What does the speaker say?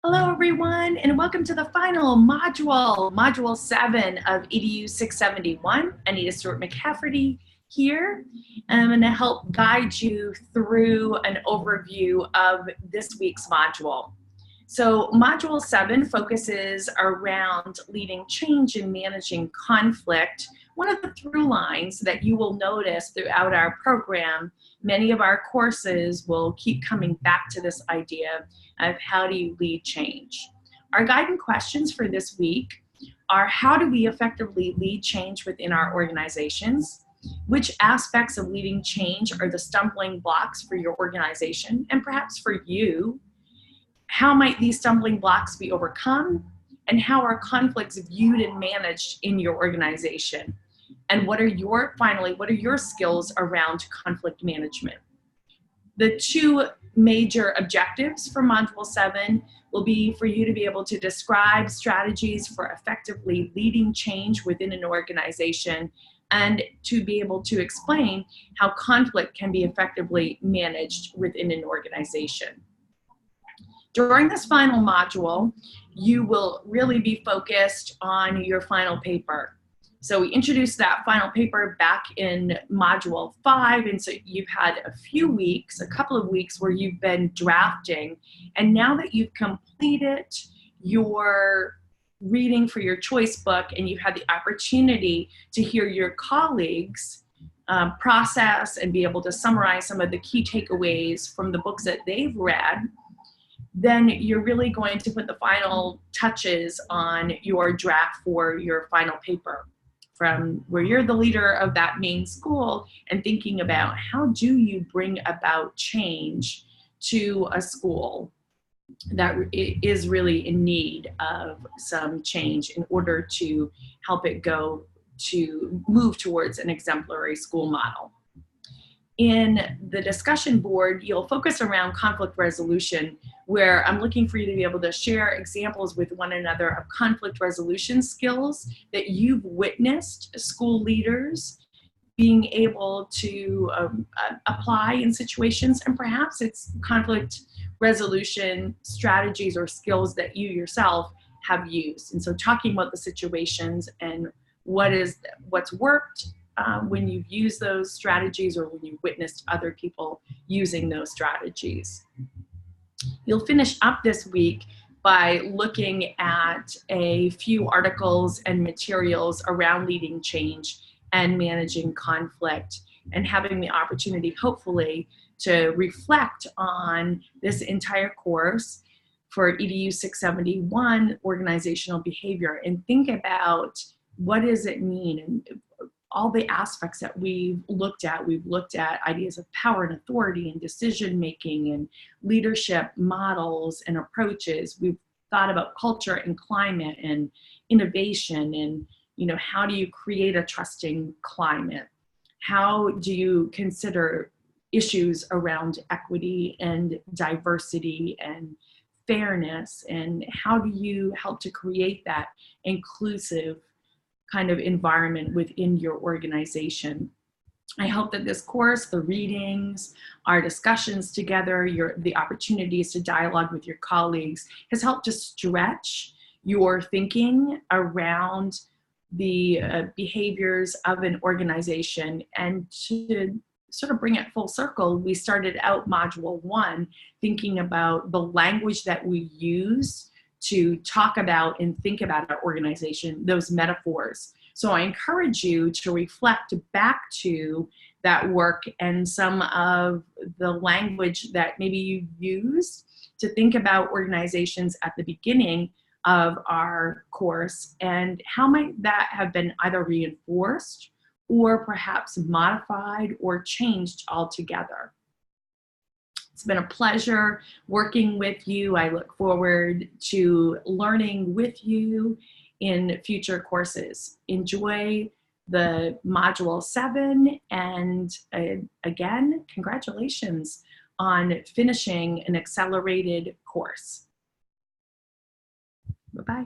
Hello, everyone, and welcome to the final Module 7 of EDU 671. Anita Stewart-McCafferty here. I'm going to help guide you through an overview of this week's module. So Module 7 focuses around leading change and managing conflict. One of the through lines that you will notice throughout our program, many of our courses will keep coming back to this idea of how do you lead change. Our guiding questions for this week are: how do we effectively lead change within our organizations? Which aspects of leading change are the stumbling blocks for your organization and perhaps for you? How might these stumbling blocks be overcome? And how are conflicts viewed and managed in your organization? And what are your skills around conflict management? The two major objectives for Module 7 will be for you to be able to describe strategies for effectively leading change within an organization and to be able to explain how conflict can be effectively managed within an organization. During this final module, you will really be focused on your final paper. So we introduced that final paper back in Module 5, and so you've had a couple of weeks where you've been drafting, and now that you've completed your reading for your choice book and you've had the opportunity to hear your colleagues process and be able to summarize some of the key takeaways from the books that they've read, then you're really going to put the final touches on your draft for your final paper, from where you're the leader of that main school and thinking about how do you bring about change to a school that is really in need of some change in order to help it go to move towards an exemplary school model. In the discussion board, you'll focus around conflict resolution, where I'm looking for you to be able to share examples with one another of conflict resolution skills that you've witnessed school leaders being able to apply in situations, and perhaps it's conflict resolution strategies or skills that you yourself have used. And so talking about the situations and what's worked when you've used those strategies or when you've witnessed other people using those strategies. You'll finish up this week by looking at a few articles and materials around leading change and managing conflict, and having the opportunity, hopefully, to reflect on this entire course for EDU 671, organizational behavior, and think about what does it mean, and all the aspects that we've looked at. We've looked at ideas of power and authority and decision-making and leadership models and approaches. We've thought about culture and climate and innovation and, how do you create a trusting climate? How do you consider issues around equity and diversity and fairness? And how do you help to create that inclusive kind of environment within your organization? I hope that this course, the readings, our discussions together, the opportunities to dialogue with your colleagues has helped to stretch your thinking around the behaviors of an organization. And to sort of bring it full circle, we started out Module 1 thinking about the language that we use to talk about and think about our organization, those metaphors. So I encourage you to reflect back to that work and some of the language that maybe you used to think about organizations at the beginning of our course, and how might that have been either reinforced or perhaps modified or changed altogether. It's been a pleasure working with you. I look forward to learning with you in future courses. Enjoy the Module 7, and again, congratulations on finishing an accelerated course. Bye-bye.